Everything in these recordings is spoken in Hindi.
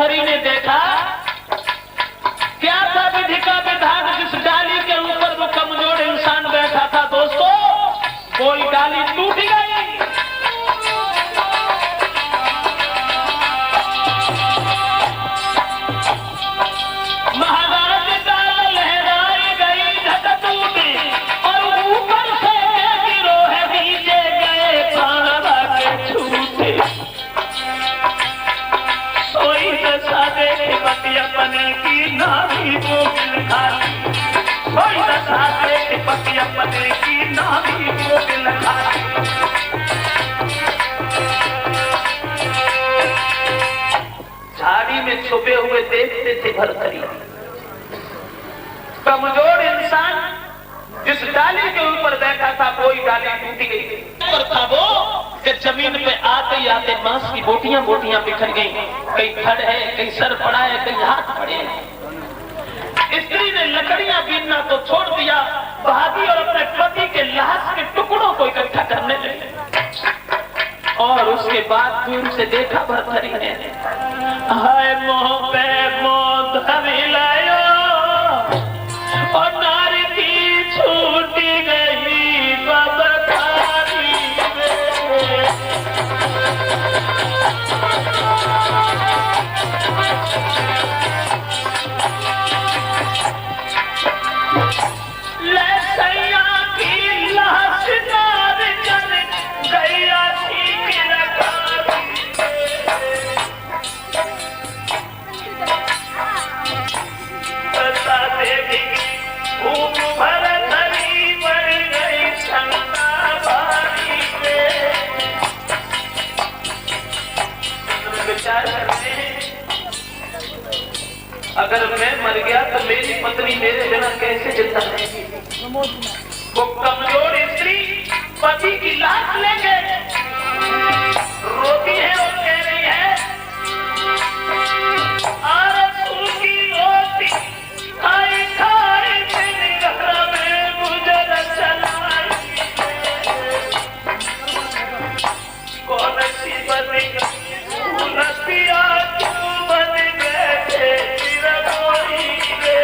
भरथरी ने देखा क्या था विधि का विधान। जिस डाली के ऊपर वो कमजोर इंसान बैठा था दोस्तों, कोई डाली टूट गई। महाराज डाल लहराई गई, झट टूटी और ऊपर से गिरो है, नीचे गए प्राण के छूटे। सोई दशा देख पति अपने की नाभी को गिल खाती, सोई दशा देख पति अपने की नाभी को गिल खाती। झाड़ी में छुपे हुए देखते थे भरथरी। कमजोर इंसान जिस डाली के ऊपर बैठा था, कोई डाली टूट गई। पर था वो कि जमीन पे आते ही आते मांस की बोटियां बोटियां बिखर गई। कहीं धड़ है, कहीं सर पड़ा है, कहीं हाथ पड़े हैं। स्त्री ने लकड़ियां बीनना तो छोड़ दिया, भागी और अपने पति के लाश के टुकड़ों को इकट्ठा करने लगी। और उसके बाद दूर से देखा भरथरी ने, हाय मोह पे मोह धरी लायो और नारी की छूटी गई बबथारी में। ले सैया की लाश नार जन गैया थी गिरफ्तारी बता देवी खूब भरथरी मर गई शंका बारी पे। विचार करते हैं, अगर मैं मर गया तो मेरी पत्नी मेरे बिना कैसे जिंदा रहेगी। वो कमजोर स्त्री पति की लाश लेके रोती है और कह रही है, आरज़ू की रोटी खाई खाई दिन घर में गुजर चलाई। कौन सी बन गई नसिया क्यों बन बैठे चिरगोरी रे।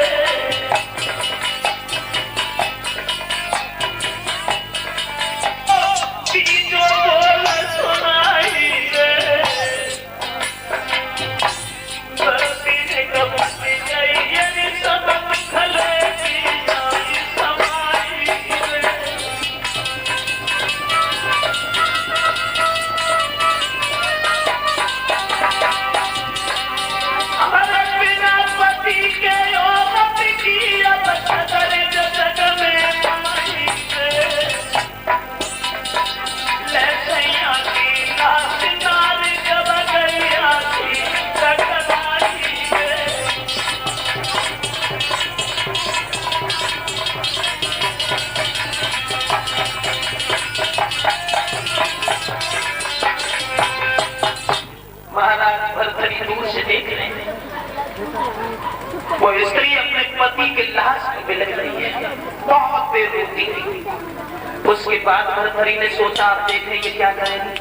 जो बोल सुनाई रे, धरती ने कबूली गई ये सब खले की जाई समाई रे। हमारे बिना पति के औरत की अब कदर जग में कमाई रे। ले सैया की लाश नार जब गैया थी टकराई रे। महाराज भरथरी दूर से देख रहे हैं, वो स्त्री अपने पति के लाश को बिलख रही है, बहुत देर रोती है। उसके बाद भरथरी ने सोचा, आप देखें ये क्या करेंगे।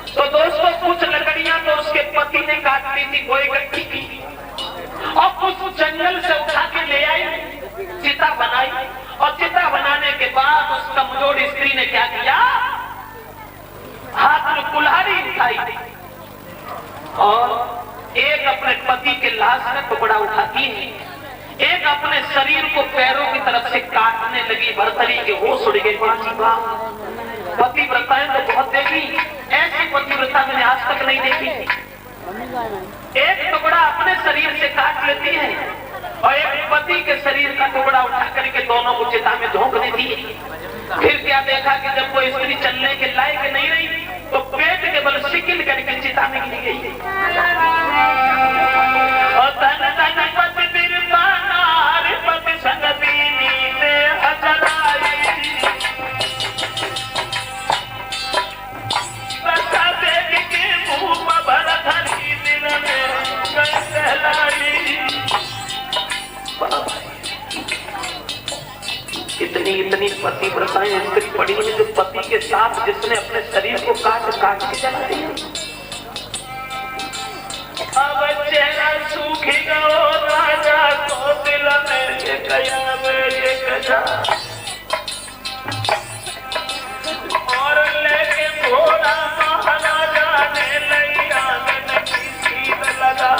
तो दोस्तों कुछ लकड़ियां तो उसके पति ने काट ली थी, वो इकट्ठी की और कुछ जंगल से उठा के ले आई, चिता बनाई। और चिता बनाने के बाद उस कमजोर स्त्री ने क्या किया, हाथ में कुल्हाड़ी उठाई और एक अपने पति के लाश का टुकड़ा उठाती है, एक अपने शरीर को पैरों की तरफ से काटने लगी। भरथरी के होश उड़ गए। पतिव्रताएं तो बहुत देखी, ऐसी पतिव्रता मैंने आज तक नहीं देखी। एक टुकड़ा अपने शरीर से काट लेती है और एक पति के शरीर का टुकड़ा उठा करके दोनों को चिता में झोंक देती है। फिर क्या देखा कि जब वो स्त्री चलने के लायक नहीं रही तो पेट के बल शिकिल करके चिता में गिर गई। और धन धन पति बिरता नार पति संग दीनी ने हजराई। दशा देख के मुंह में भरथरी दिल में कहलाई। इतनी पतिव्रताएं स्त्री पड़ी है जो पति के साथ जिसने अपने शरीर को काट काट के जला दिया। अब चेहरा सूखी गयो राजा को दिल में ये गया और लेके घोड़ा महाराजा ने लैया में सीध लगा।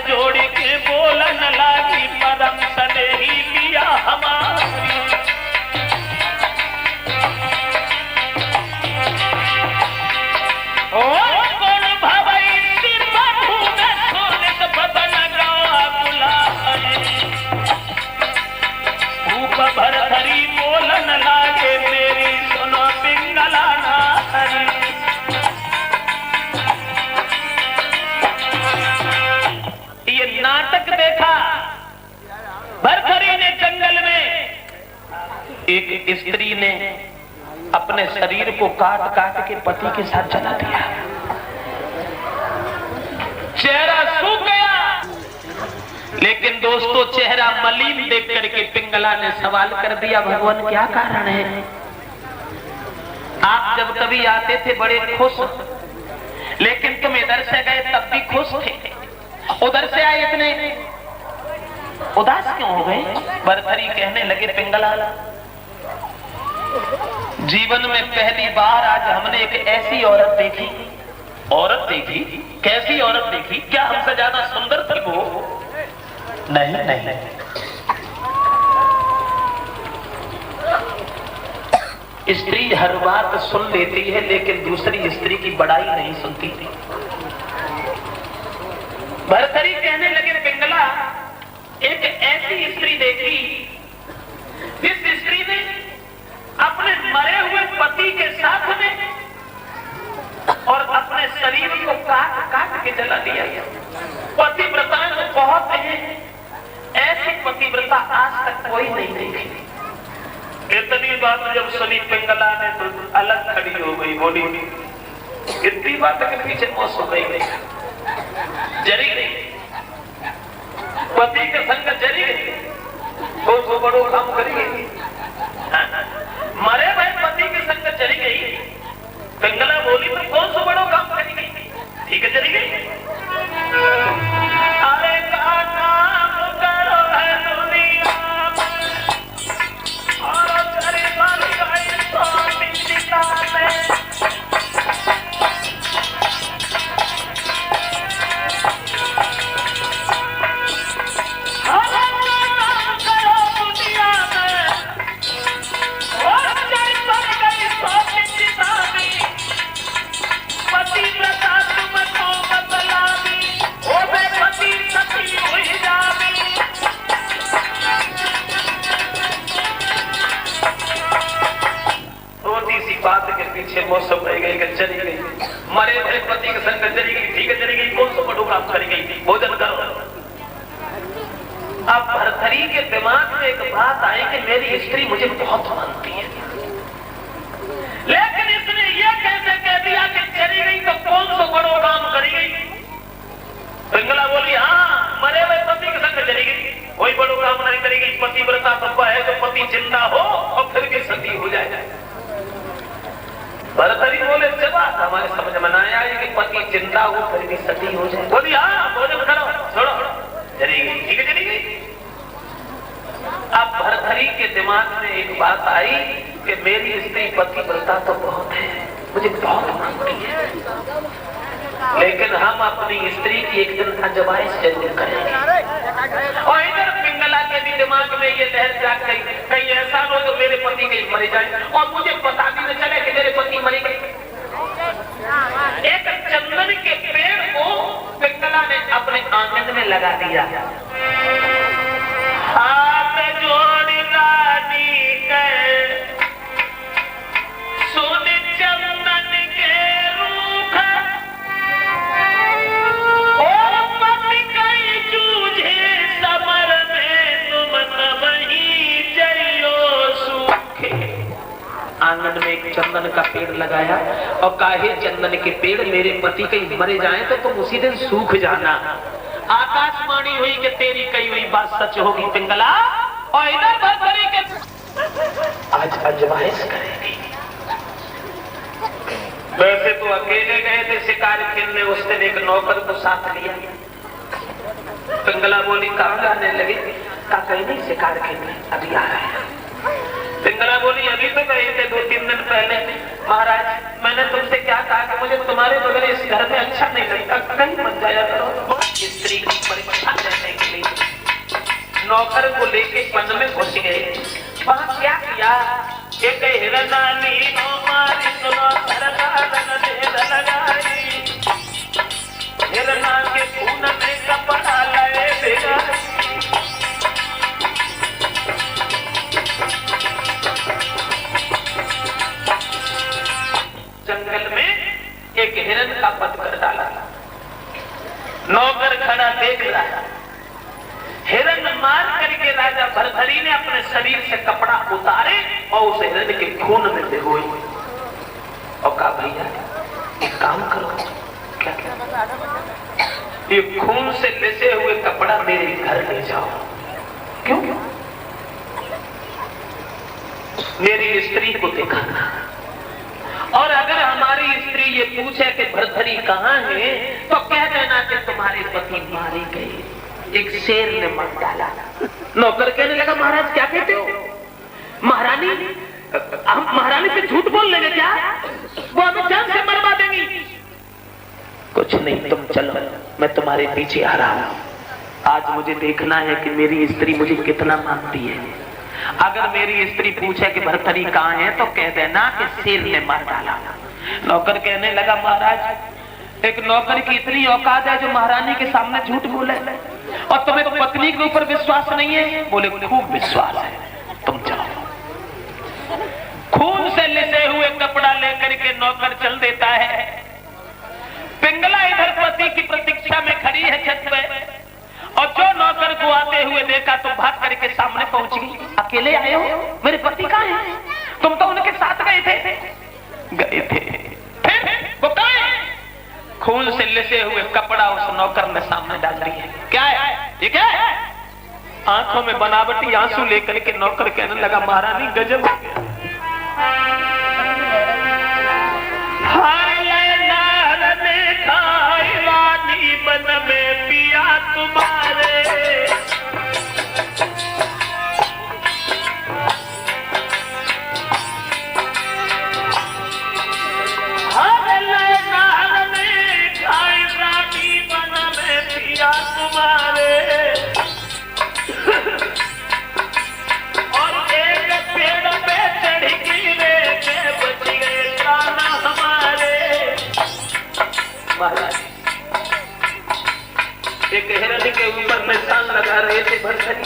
जोड़ के बोलन लागी परम सने ही लिया हमारी। ओ कौन भवई सिर बधू में सोनित बदन गावा बुलाए। भूप भर धरी बोलन लागे मेरी सुनो पिंगला नारी। नाटक देखा भरथरी ने जंगल में एक स्त्री ने अपने शरीर को काट काट के पति के साथ जला दिया। चेहरा सूख गया। लेकिन दोस्तों चेहरा मलिन देख करके पिंगला ने सवाल कर दिया, भगवान क्या कारण है? आप जब कभी आते थे बड़े खुश, लेकिन तुम इधर से गए तब भी खुश थे, उधर से आए इतने उदास क्यों हो गए? भरथरी कहने लगे, पिंगला जीवन में पहली बार आज हमने एक ऐसी औरत देखी। औरत देखी? कैसी औरत देखी? क्या हमसे ज्यादा सुंदर थी वो? नहीं नहीं, स्त्री हर बात सुन लेती है लेकिन दूसरी स्त्री की बड़ाई नहीं सुनती थी। भरथरी कहने लगे, पिंगला एक ऐसी स्त्री देखी जिस स्त्री ने अपने मरे हुए पति के साथ में और अपने शरीर को काट काट के जला दिया। पतिव्रता बहुत है, ऐसी पतिव्रता आज तक कोई नहीं देखी। इतनी बात जब सुनी पिंगला ने तो अलग खड़ी हो गई, बोली इतनी बात के पीछे मौत हो गई, जरी गई, पति के संग जरी गई, तो बड़ो काम करी गई। मरे भाई पति के संग जरी गई। पिंगला बोली तो कौन सा बड़ो काम करी गई? ठीक है जरी गई। अरे का काम करो है दुनिया और जरी बन गई तो निश्चिता में। बात के पीछे मौसम रह गई कि चली गई, मरे हुए पति के संग चली गई, ठीक है चली गई, कौन सा बड़ो काम करी गई? भोजन करो। अब भरथरी के दिमाग में एक बात आई कि मेरी स्त्री मुझे बहुत मानती है, लेकिन इसने ये कैसे कह दिया कि चली गई तो कौन सा बड़ो काम करी गई? पिंगला बोली, हाँ मरे हुए पति के संग चली गई, कोई बड़ो काम नहीं करेगी। पतिव्रता तब है तो पति जिंदा हो और फिर भी सती हो जाए। भरथरी बोले, जब हमारे समझ में आया कि पति जिंदा हो फिर भी सती हो जाए। बोली, हाँ भोजन करो, छोड़ो, चली गई, ठीक है चली गई। अब भरथरी के दिमाग में एक बात आई कि मेरी स्त्री पतिव्रता तो बहुत है, मुझे बहुत मानती है, लेकिन हम अपनी स्त्री की एक दिन अजमाइश जरूर करेंगे। और इधर पिंगला के भी दिमाग में ये लहर जाग गई, कहीं ऐसा हो तो मेरे पति कहीं मरे जाए और मुझे पता भी न चले कि मेरे पति मरे गए। एक चंदन के पेड़ को पिंगला ने अपने आंगन में लगा दिया। हाथ जोड़ रानी के सुन चंदन के रूख, ओ पति कई जूझे समर में तुम न वही जइयो सूखे। आंगन में एक चंदन का पेड़ लगाया और काहे चंदन के पेड़, मेरे पति कहीं मरे जाए तो तुम उसी दिन सूख जाना। आकाशवाणी हुई कि तेरी कही हुई बात सच होगी पिंगला, और इधर भरथरी के आज अजमाइश करेगी। वैसे तो अकेले गए थे शिकार खेलने, उस दिन एक नौकर को साथ लिया। पिंगला बोली कहाँ जाने लगे? कहीं नहीं, शिकार खेलने अभी आ रहे हैं। पिंगला बोली अभी तो गए थे 2-3 दिन पहले। महाराज मैंने तुमसे क्या कहा कि मुझे तुम्हारे बगैर इस घर में अच्छा नहीं लगता, कहीं मत जाया करो। स्त्री की परीक्षा लेने के लिए नौकर को लेके वन में घुस गए। वहां क्या किया? एक हिरनानी मारी सुनो लगाई, हिरना के खून में कपड़ा लाए बेगा। जंगल में एक हिरन का वध कर डाला। नौकर खड़ा देख रहा। हिरन मार करके राजा भरथरी ने अपने शरीर से कपड़ा उतारे और उस हिरन के खून में भिगोए और कहा भैया एक काम करो, क्या ये खून से लेसे हुए कपड़ा मेरे घर ले जाओ। क्यों? मेरी स्त्री को दिखाना, और अगर हमारी स्त्री ये पूछे कि भरथरी कहाँ है तो कह देना कि तुम्हारे पति मारे गए, एक शेर ने मार डाला। नौकर कहने लगा महाराज क्या कहते हो? महारानी, हम महारानी से झूठ बोल लेंगे क्या? वो हमें जान से मरवा देंगी। कुछ नहीं, तुम चलो, मैं तुम्हारे पीछे आ रहा हूं। आज मुझे देखना है कि मेरी स्त्री मुझे कितना मानती है। अगर मेरी स्त्री पूछे कि भरथरी कहाँ है तो कह देना कि शेर ने मार डाला। नौकर कहने लगा महाराज एक नौकर की इतनी औकात है जो महारानी के सामने झूठ बोले, और तुम्हें पत्नी के ऊपर विश्वास नहीं है? बोले खूब विश्वास है, तुम जाओ। खून से लिसे हुए कपड़ा लेकर के नौकर चल देता है। पिंगला इधर पति की प्रतीक्षा में खड़ी है छत पे, और जो नौकर को आते हुए देखा तो भाग करके सामने पहुंच गई। अकेले आए हो? मेरे पति कहाँ हैं? तुम तो उनके साथ गए थे। फिर वो कहाँ है? खून से लिसे हुए कपड़ा उस नौकर ने सामने डाल दिया। क्या है ये? क्या है? आंखों में बनावटी आंसू लेकर के नौकर कहने लगा महारानी गजब हो गया। मन में पिया तुम्हारे, हर नार में खाई रानी मन में पिया तुम्हारे, और एक पेड़ पे चढ़ गिरे के बच गए प्राण हमारे। महाराज एक हिरन के ऊपर निशान लगा रहे थे भरथरी,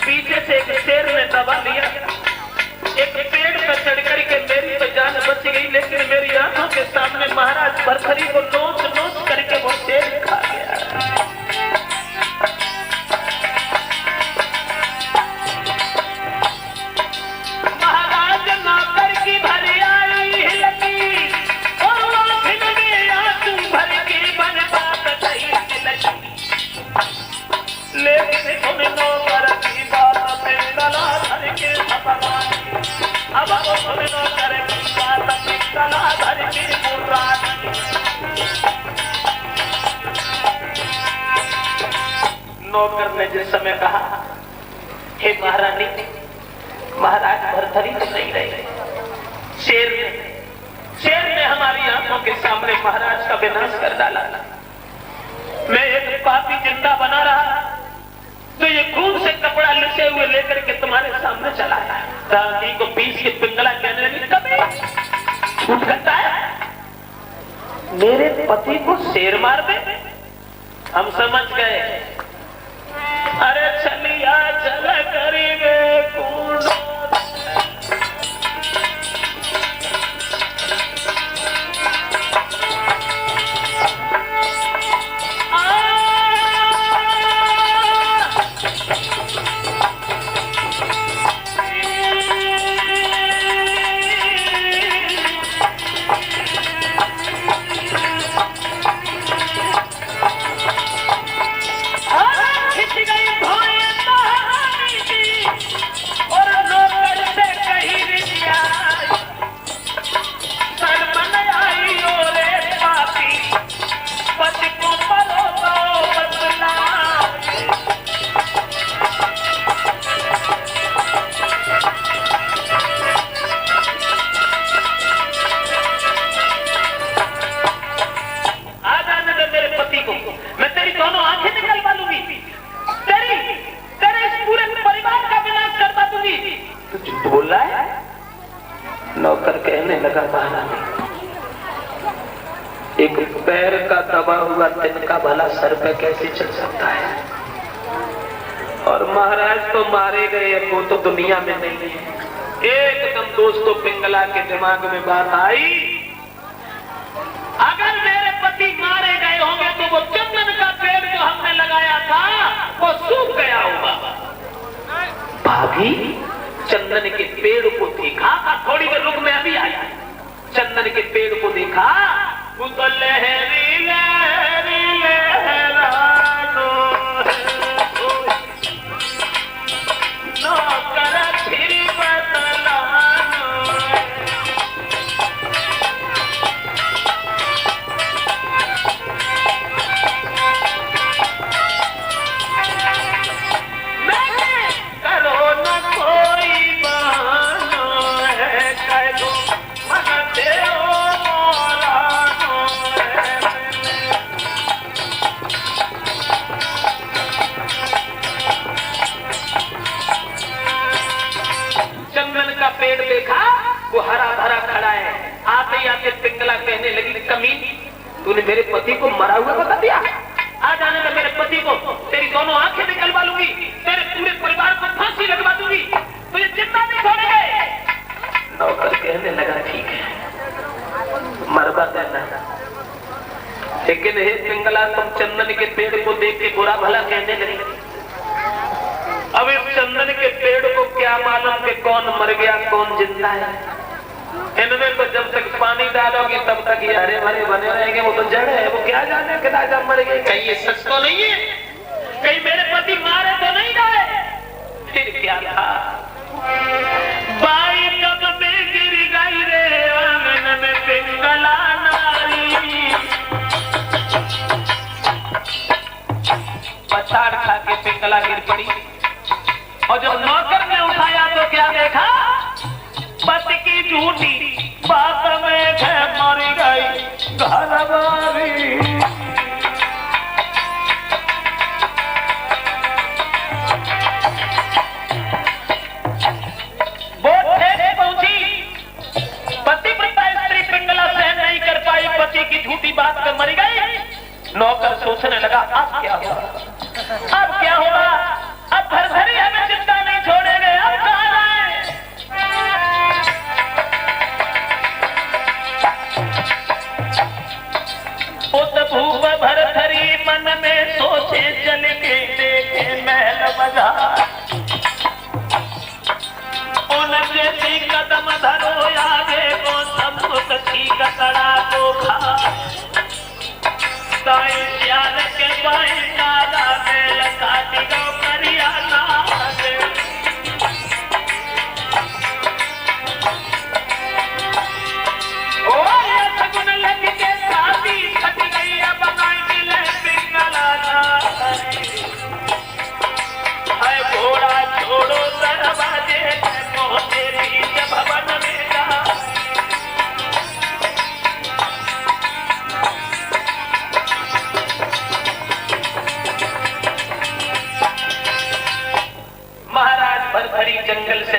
पीछे से एक शेर ने दबा लिया। एक पेड़ पर चढ़ करके मेरी तो जान बच गई, लेकिन मेरी आंखों के सामने महाराज भरथरी को नोच नोच करके वो शेर खा गया। महाराज नौकर की भरी आई लगी, और आंख में आंसू भर के बन लेकिन उन नौकर की बात में गला धर के घबराई। अब उन नौकर की बात में गला धर के मुर्राई। नौकर ने जिस समय कहा हे महारानी, महाराज भरथरी तो नहीं रहे, शेर ने हमारी आंखों के सामने महाराज का विनाश कर डाला। मैं एक पापी जिंदा बना रहा तो ये खून से कपड़ा लिसे हुए लेकर के तुम्हारे सामने चला है। दादी को पीस के पिंगला कहने लगी कभी झूठ करता है, मेरे पति को शेर मार दे। हम समझ गए, अरे चलिया चल करीबे कूड़ो। लगा महारानी, एक पैर का दबा हुआ तिनका भला सर पे कैसे चल सकता है? और महाराज तो मारे गए, वो तो दुनिया में नहीं है। एकदम दोस्तों पिंगला के दिमाग में बात आई, अगर मेरे पति मारे गए होंगे तो वो चंदन का पेड़ जो हमने लगाया था वो सूख गया होगा। भाभी चंदन के पेड़ को देखा, थोड़ी देर रुक में अभी आया, चंदन के पेड़ को देखा, वो तो लहरी लहरी लहरानो नौकर फिर बदलानो। करो न कोई बहाना है, कह दो मनते हो मौलानो है। चंदन का पेड़ देखा, वो हरा भरा खड़ा है। आते आते पिंगला कहने लगी, कमीन तूने मेरे पति को मरा हुआ बता दिया, आ जाने का मेरे पति को, तेरी दोनों आंखें निकलवा लूंगी, तेरे पूरे परिवार को फांसी लगवा दूंगी, तुझे जिंदा नहीं छोड़ेंगे। नौकर कहने लगा ठीक है मरवा देना, लेकिन हे पिंगला तुम चंदन के पेड़ को देख के बुरा भला कहने लगी। अब इस चंदन के पेड़ को क्या मालूम कि कौन मर गया कौन जिंदा है? इनमें तो जब तक पानी डालोगे तब तक ये हरे भरे बने रहेंगे, वो तो जड़ है, वो क्या जाने कितना जब मर गए। कहीं ये सच तो नहीं है, कहीं मेरे पति मारे तो नहीं गए? फिर क्या था? बाई कब में गिर गई रे आंगन में पिंगला नारी, पछाड़ खा के पिंगला गिर पड़ी। और जब नौकर ने उठाया तो क्या देखा? पति की झूठी बात में मर गई घरवाली। वो ठेस पहुंची, पतिव्रता स्त्री पिंगला सहन नहीं कर पाई, पति की झूठी बात में मर गई। नौकर सोचने लगा अब क्या होगा, अब क्या होगा, अब भरभरी हमें चिंता नहीं छोड़ेंगे, अब कहाँ जाए? उत भूप भरथरी मन में सोचे, चल के देखे महल बाजार, उनके सी कदम धरो आगे को समुद्र की कतरा को खा, दाएं प्यार के बाएं नाला में लगा दिया करियाना दे। ओ ये सगुन लग के शादी छट गई, अब बनाई मिले पिंगला नारी। है घोड़ा छोड़ो दरवाजे, पहुंचे बीच भवन में जा। महाराज भरभरी जंगल से